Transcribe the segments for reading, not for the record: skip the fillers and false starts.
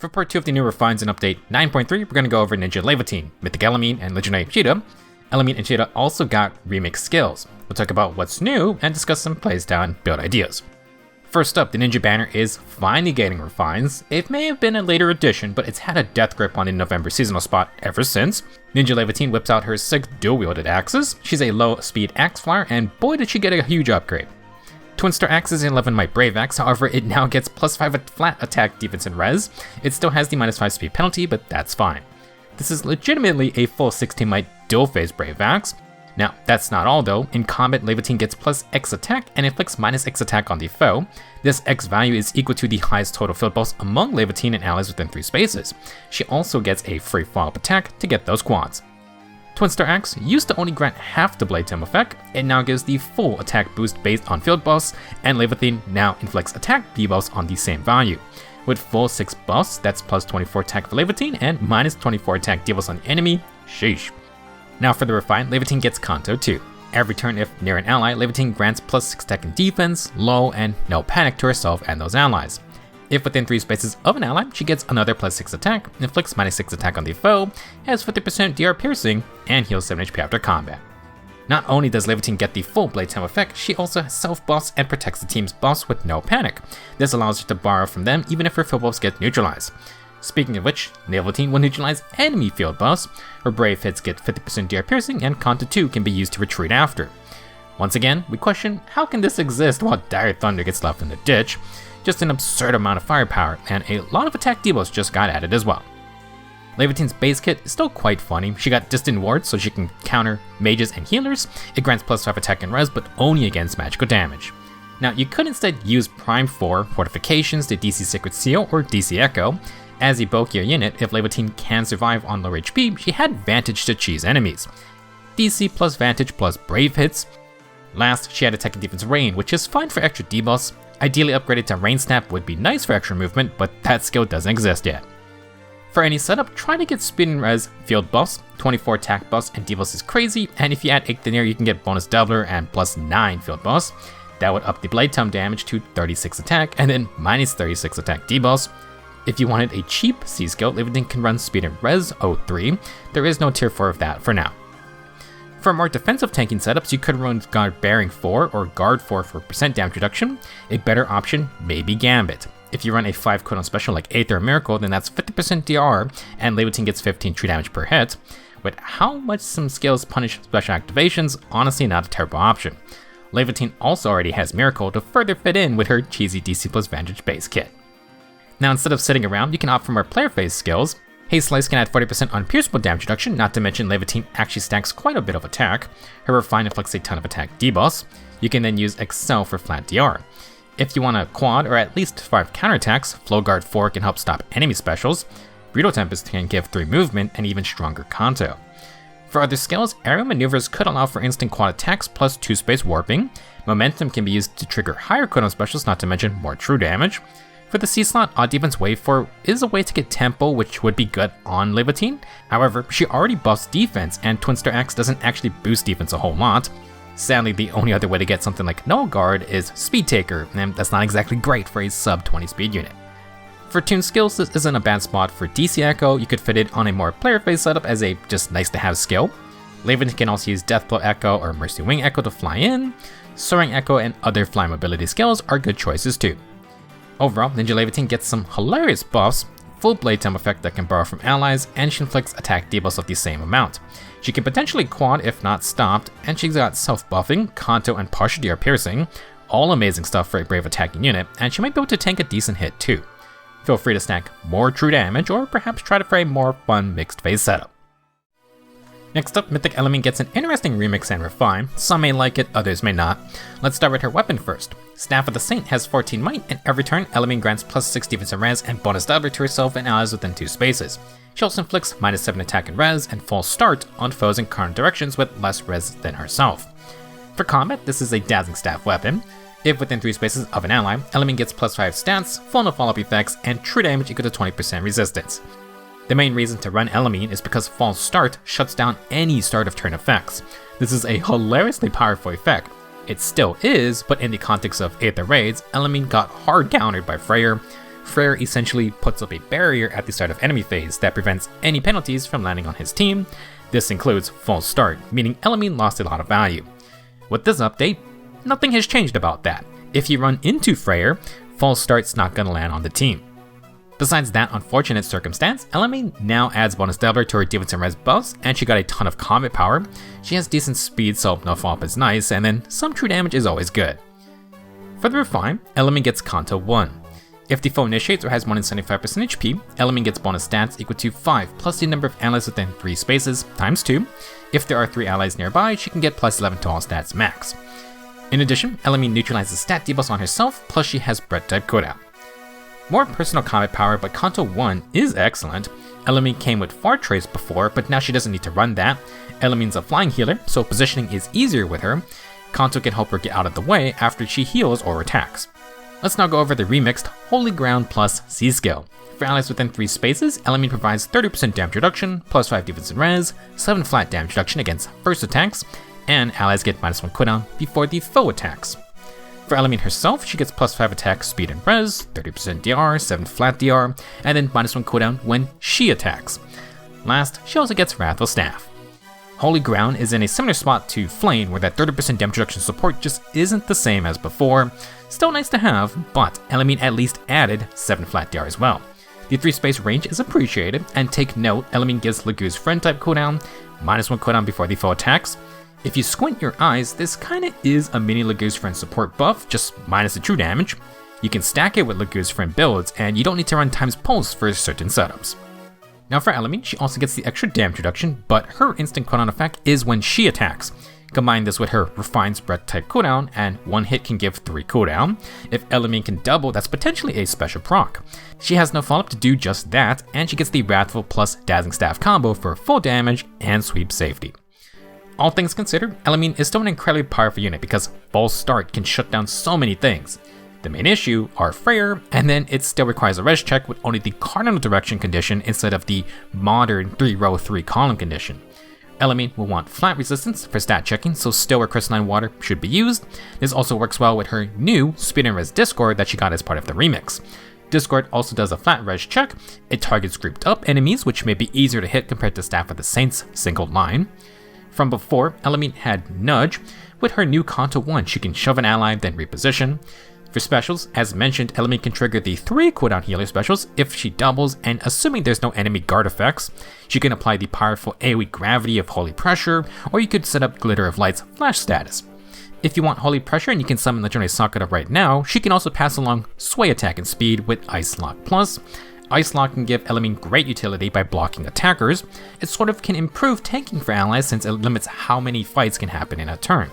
For part 2 of the new refines in update 9.3, we're going to go over Ninja Laevatein, Mythic Elimine, and legendary Caeda. Elimine and Caeda also got remix skills. We'll talk about what's new and discuss some plays down build ideas. First up, the Ninja banner is finally getting refines. It may have been a later addition, but it's had a death grip on the November seasonal spot ever since. Ninja Laevatein whips out her 6 dual-wielded axes. She's a low-speed axe flyer, and boy did she get a huge upgrade. Twin Star Axe is an 11 Might Brave Axe, however it now gets +5 flat attack, defense, and res. It still has the -5 speed penalty, but that's fine. This is legitimately a full 16 Might dual phase Brave Axe. Now, that's not all though. In combat, Laevatein gets +X attack and inflicts -X attack on the foe. This X value is equal to the highest total field bonus among Laevatein and allies within 3 spaces. She also gets a free follow-up attack to get those quads. Twin Star Axe used to only grant half the Blade Time effect. It now gives the full attack boost based on field boss, and Laevatein now inflicts attack debuffs on the same value. With full 6 buffs, that's +24 attack for Laevatein and -24 attack debuffs on the enemy. Sheesh. Now for the refine, Laevatein gets Kanto too. Every turn if near an ally, Laevatein grants +6 attack and defense, low, and no panic to herself and those allies. If within 3 spaces of an ally, she gets another +6 attack, inflicts -6 attack on the foe, has 50% DR piercing, and heals 7 HP after combat. Not only does Laevatein get the full Blade Time effect, she also self-buffs and protects the team's buffs with no panic. This allows her to borrow from them even if her field buffs get neutralized. Speaking of which, Laevatein will neutralize enemy field buffs, her brave hits get 50% DR piercing, and Kanto 2 can be used to retreat after. Once again, we question how can this exist while Dire Thunder gets left in the ditch? Just an absurd amount of firepower, and a lot of attack debuffs just got added as well. Laevatein's base kit is still quite funny. She got Distant Ward so she can counter mages and healers. It grants +5 attack and res, but only against magical damage. Now you could instead use Prime 4 Fortifications, the DC Sacred Seal, or DC Echo. As a bulkier unit, if Laevatein can survive on lower HP, she had Vantage to cheese enemies. DC plus Vantage plus Brave hits. Last, she had Attack and Defense Rain, which is fine for extra debuffs. Ideally upgraded to Rain Snap would be nice for extra movement, but that skill doesn't exist yet. For any setup, try to get speed and res field buffs. 24 attack buffs and debuffs is crazy, and if you add Ichthynir, you can get bonus doubler and +9 field buffs. That would up the blade time damage to 36 attack, and then -36 attack debuffs. If you wanted a cheap C skill, Laevatein can run speed and res 03. There is no tier 4 of that for now. For more defensive tanking setups, you could run Guard Bearing 4 or Guard 4 for % damage reduction. A better option may be Gambit. If you run a 5 cooldown special like Aether or Miracle, then that's 50% DR, and Laevatein gets 15 true damage per hit. With how much some skills punish special activations, honestly not a terrible option. Laevatein also already has Miracle to further fit in with her cheesy DC plus Vantage base kit. Now instead of sitting around, you can opt for more player phase skills. Haste Slice can add 40% unpierceable damage reduction, not to mention Laevatein actually stacks quite a bit of attack. Her Refine inflicts a ton of attack debuffs. You can then use Excel for flat DR. If you want a quad or at least 5 counterattacks, Flow Guard 4 can help stop enemy specials. Brutal Tempest can give 3 movement and even stronger Kanto. For other skills, aerial maneuvers could allow for instant quad attacks plus 2 space warping. Momentum can be used to trigger higher cooldown specials, not to mention more true damage. For the C slot, Odd Defense Wave 4 is a way to get tempo, which would be good on Laevatein. However, she already buffs defense, and Twin Star Axe doesn't actually boost defense a whole lot. Sadly, the only other way to get something like Null Guard is Speed Taker, and that's not exactly great for a sub 20 speed unit. For tune skills, this isn't a bad spot for DC Echo. You could fit it on a more player phase setup as a just nice to have skill. Laevatein can also use Deathblow Echo or Mercy Wing Echo to fly in. Soaring Echo and other fly mobility skills are good choices too. Overall, Ninja Laevatein gets some hilarious buffs, full Blade Time effect that can borrow from allies, and she inflicts attack debuffs of the same amount. She can potentially quad if not stopped, and she's got self-buffing, Kanto, and partial DR piercing, all amazing stuff for a brave attacking unit, and she might be able to tank a decent hit too. Feel free to stack more true damage, or perhaps try to frame more fun mixed phase setup. Next up, Mythic Elimine gets an interesting remix and refine. Some may like it, others may not. Let's start with her weapon first. Staff of the Saint has 14 might, and every turn, Elimine grants +6 defense and res and bonus doubler to herself and allies within 2 spaces. She also inflicts -7 attack and res and false start on foes in current directions with less res than herself. For combat, this is a dazzling staff weapon. If within 3 spaces of an ally, Elimine gets +5 stats, full no follow-up effects, and true damage equal to 20% resistance. The main reason to run Elimine is because False Start shuts down any start of turn effects. This is a hilariously powerful effect. It still is, but in the context of Aether raids, Elimine got hard countered by Freyr. Freyr essentially puts up a barrier at the start of enemy phase that prevents any penalties from landing on his team. This includes false start, meaning Elimine lost a lot of value. With this update, nothing has changed about that. If you run into Freyr, false start's not gonna land on the team. Besides that unfortunate circumstance, Elimine now adds bonus doubler to her defense and res buffs, and she got a ton of combat power. She has decent speed, so no follow-up is nice, and then some true damage is always good. For the refine, Elimine gets Kanto 1. If the foe initiates or has more than 75% HP, Elimine gets bonus stats equal to 5 plus the number of allies within 3 spaces times 2. If there are 3 allies nearby, she can get plus 11 to all stats max. In addition, Elimine neutralizes stat debuffs on herself, plus she has breath type cooldown. More personal combat power, but Kanto 1 is excellent. Elimine came with Fart Trace before, but now she doesn't need to run that. Elimine's a flying healer, so positioning is easier with her. Kanto can help her get out of the way after she heals or attacks. Let's now go over the remixed Holy Ground plus C skill. For allies within 3 spaces, Elimine provides 30% damage reduction, plus 5 defense and res, 7 flat damage reduction against first attacks, and allies get -1 cooldown before the foe attacks. For Elimine herself, she gets plus 5 attack, speed, and res, 30% DR, 7 flat DR, and then -1 cooldown when she attacks. Last, she also gets Wrathful Staff. Holy Ground is in a similar spot to Flame, where that 30% damage reduction support just isn't the same as before. Still nice to have, but Elimine at least added 7 flat DR as well. The 3 space range is appreciated, and take note, Elimine gives Lagu's friend type cooldown, -1 cooldown before the foe attacks. If you squint your eyes, this kinda is a mini Lagu's friend support buff, just minus the true damage. You can stack it with Lagu's friend builds, and you don't need to run times pulse for certain setups. Now for Elimine, she also gets the extra damage reduction, but her instant cooldown effect is when she attacks. Combine this with her Refine's Breath type cooldown, and 1 hit can give 3 cooldown. If Elimine can double, that's potentially a special proc. She has no follow-up to do just that, and she gets the Wrathful plus Dazzling Staff combo for full damage and sweep safety. All things considered, Elimine is still an incredibly powerful unit because false start can shut down so many things. The main issue are Freyr, and then it still requires a res check with only the cardinal direction condition instead of the modern 3-row 3-column condition. Elimine will want flat resistance for stat checking, so still or crystalline water should be used. This also works well with her new speed and res Discord that she got as part of the remix. Discord also does a flat res check. It targets grouped up enemies, which may be easier to hit compared to Staff of the Saints single line. From before, Elimine had Nudge. With her new Kanto 1, she can shove an ally, then reposition. For specials, as mentioned, Elimine can trigger the 3 cooldown healer specials if she doubles, and assuming there's no enemy guard effects, she can apply the powerful AoE Gravity of Holy Pressure, or you could set up Glitter of Light's flash status. If you want Holy Pressure and you can summon Legendary Sakura right now, she can also pass along Sway Attack and Speed with Ice Lock Plus. Ice Lock can give Elimine great utility by blocking attackers. It sort of can improve tanking for allies since it limits how many fights can happen in a turn.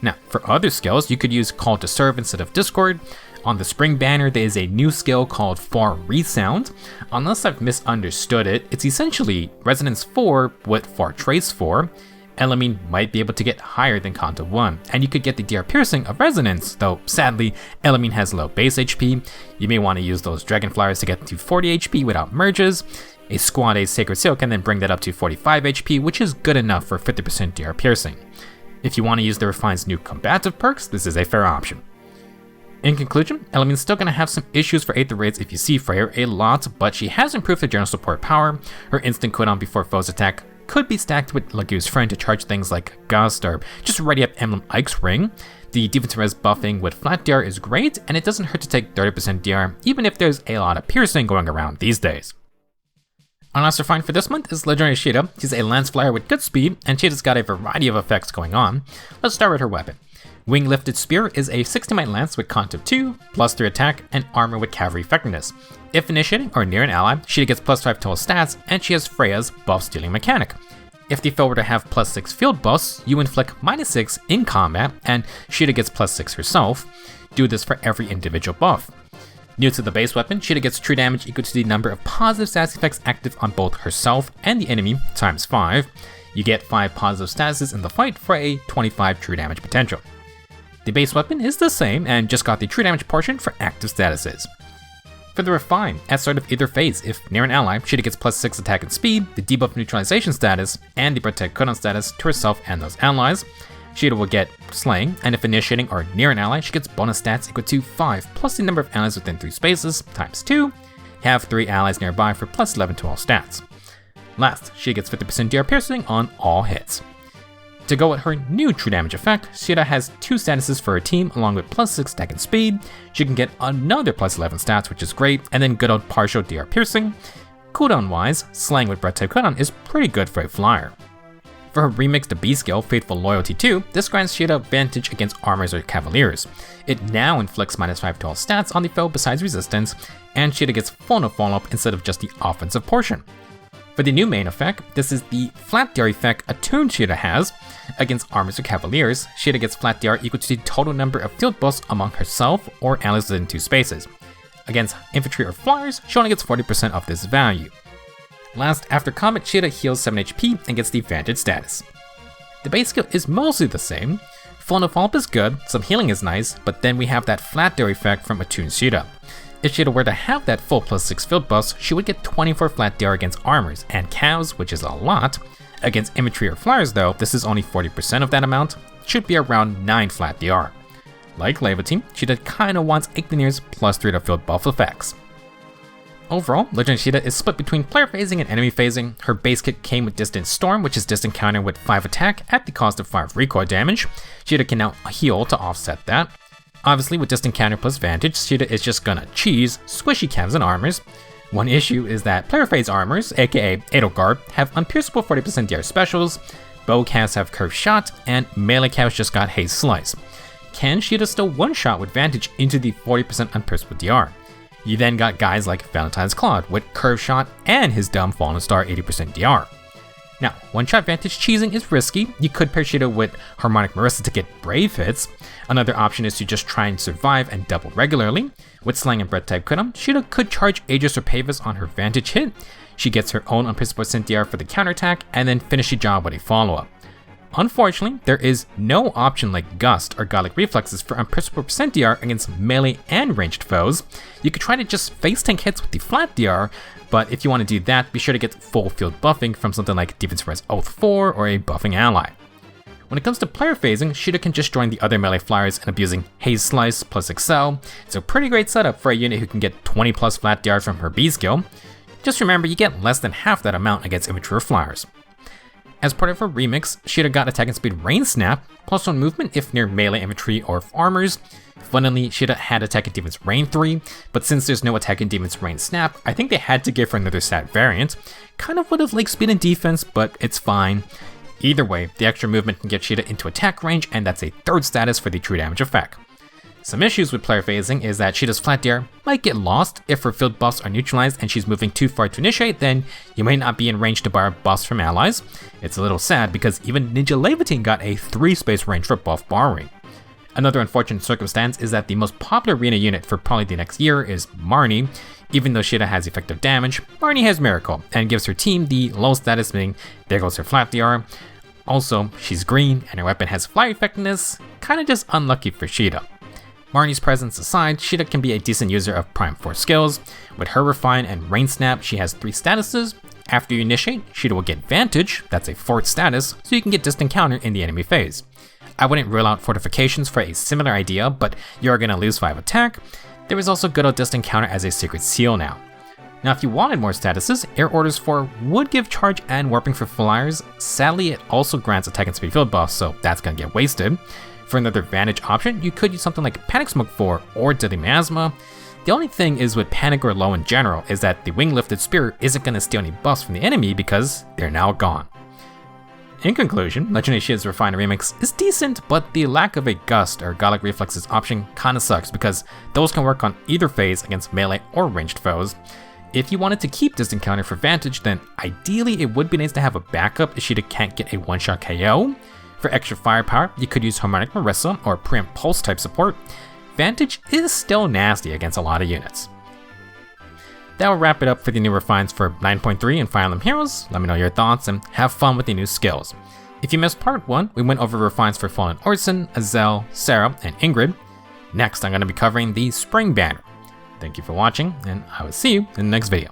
Now, for other skills, you could use Call to Serve instead of Discord. On the Spring banner, there is a new skill called Far Resound. Unless I've misunderstood it, it's essentially Resonance 4 with Far Trace 4. Elimine might be able to get higher than Kanto 1, and you could get the DR Piercing of Resonance, though sadly, Elimine has low base HP. You may want to use those Dragonflyers to get to 40 HP without merges. A Squad A Sacred Seal can then bring that up to 45 HP, which is good enough for 50% DR Piercing. If you want to use the Refine's new combative perks, this is a fair option. In conclusion, Elimine's still going to have some issues for Aether Raids if you see Freyr a lot, but she has improved her general support power. Her instant cooldown before foes attack could be stacked with Lagu's friend to charge things like Gust or just ready up Emblem Ike's Ring. The defense res buffing with flat DR is great, and it doesn't hurt to take 30% DR, even if there's a lot of piercing going around these days. Our last refine for this month is Legendary Caeda. She's a lance flyer with good speed, and Caeda's got a variety of effects going on. Let's start with her weapon. Wing Lifted Spear is a 60-might lance with Kanto 2, plus 3 attack, and armor with cavalry effectiveness. If initiating or near an ally, Caeda gets plus 5 total stats, and she has Freya's buff stealing mechanic. If the foe were to have plus 6 field buffs, you inflict minus 6 in combat, and Caeda gets plus 6 herself. Do this for every individual buff. New to the base weapon, Caeda gets true damage equal to the number of positive status effects active on both herself and the enemy times 5. You get 5 positive statuses in the fight for a 25 true damage potential. The base weapon is the same and just got the true damage portion for active statuses. For the refine, at start of either phase, if near an ally, Caeda gets plus 6 attack and speed, the debuff neutralization status, and the protect cooldown status to herself and those allies. Caeda will get Slaying, and if initiating or near an ally, she gets bonus stats equal to 5 plus the number of allies within 3 spaces times 2. Have 3 allies nearby for plus 11 to all stats. Last, she gets 50% DR piercing on all hits. To go with her new true damage effect, Caeda has 2 statuses for her team along with plus 6 attack and speed. She can get another plus 11 stats, which is great, and then good old partial DR piercing. Cooldown wise, Slaying with breath type cooldown is pretty good for a flyer. For her remixed B skill, Faithful Loyalty 2, this grants Caeda advantage against armors or cavaliers. It now inflicts -5 to all stats on the foe besides resistance, and Caeda gets full no follow-up instead of just the offensive portion. For the new main effect, this is the flat DR effect attuned Caeda has. Against armors or cavaliers, Caeda gets flat DR equal to the total number of field buffs among herself or allies within 2 spaces. Against infantry or flyers, she only gets 40% of this value. Last, after combat, Caeda heals 7 HP and gets the Vantage status. The base skill is mostly the same. Full no follow-up is good, some healing is nice, but then we have that flat DR effect from attuned Caeda. If Caeda were to have that full plus 6 field buffs, she would get 24 flat DR against armors and cows, which is a lot. Against infantry or flyers though, this is only 40% of that amount, should be around 9 flat DR. Like Laevatein, Caeda kinda wants Ignineer's plus 3 to field buff effects. Overall, Legendary Caeda is split between player phasing and enemy phasing. Her base kit came with Distant Storm, which is distant counter with 5 attack at the cost of 5 recoil damage. Caeda can now heal to offset that. Obviously, with distant counter plus Vantage, Caeda is just gonna cheese squishy cavs and armors. One issue is that player phase armors, aka Edelgard, have unpierceable 40% DR specials, bow cavs have curved shot, and melee cavs just got haste slice. Can Caeda still one-shot with Vantage into the 40% unpierceable DR? You then got guys like Valentine's Claude with curved shot and his dumb Fallen Star 80% DR. Now, one-shot Vantage cheesing is risky. You could pair Caeda with Harmonic Marissa to get brave hits. Another option is to just try and survive and double regularly. With Slang and Breath type cooldown, Caeda could charge Aegis or Pavis on her Vantage hit. She gets her own unpierceable DR for the counterattack, and then finish the job with a follow-up. Unfortunately, there is no option like Gust or Godlike Reflexes for unpierceable % DR against melee and ranged foes. You could try to just face tank hits with the flat DR, but if you want to do that, be sure to get full field buffing from something like Defense Res Oath 4 or a buffing ally. When it comes to player phasing, Caeda can just join the other melee flyers in abusing Haze Slice plus Excel. It's a pretty great setup for a unit who can get 20 plus flat DR from her B skill. Just remember, you get less than half that amount against infantry or flyers. As part of her remix, Caeda got attack and speed Rain Snap, plus 1 movement if near melee infantry or armors. Funnily, Caeda had attack and defense Rain 3, but since there's no attack and defense Rain Snap, I think they had to give her another stat variant. Kind of would have liked speed and defense, but it's fine. Either way, the extra movement can get Caeda into attack range, and that's a 3rd status for the true damage effect. Some issues with player phasing is that Caeda's flat DR might get lost if her field buffs are neutralized and she's moving too far to initiate, then you may not be in range to borrow buffs from allies. It's a little sad because even Ninja Laevatein got a 3-space range for buff borrowing. Another unfortunate circumstance is that the most popular arena unit for probably the next year is Marnie. Even though Caeda has effective damage, Marnie has Miracle and gives her team the low status, meaning there goes her flat DR. Also, she's green and her weapon has fire effectiveness, kinda just unlucky for Caeda. Marnie's presence aside, Caeda can be a decent user of Prime Force skills. With her Refine and Rain Snap, she has 3 statuses. After you initiate, Caeda will get Vantage, that's a 4th status, so you can get distant counter in the enemy phase. I wouldn't rule out Fortifications for a similar idea, but you're gonna lose 5 attack. There is also good old distant counter as a secret seal now. Now if you wanted more statuses, Air Orders 4 would give charge and warping for flyers. Sadly, it also grants attack and speed field buffs, so that's gonna get wasted. For another Vantage option, you could use something like Panic Smoke 4 or Deadly Miasma. The only thing is with Panic or Low in general is that the Wing Lifted Spear isn't going to steal any buffs from the enemy because they're now gone. In conclusion, Legendary Caeda's Refined Remix is decent, but the lack of a Gust or Godlike Reflexes option kinda sucks because those can work on either phase against melee or ranged foes. If you wanted to keep distant counter for Vantage, then ideally it would be nice to have a backup if Caeda can't get a one-shot KO. For extra firepower, you could use Harmonic Marissa or Preempt Pulse type support. Vantage is still nasty against a lot of units. That will wrap it up for the new refines for 9.3 and Fire Emblem Heroes. Let me know your thoughts and have fun with the new skills. If you missed part 1, we went over refines for Fallen Orson, Azel, Sarah, and Ingrid. Next, I'm going to be covering the Spring Banner. Thank you for watching, and I will see you in the next video.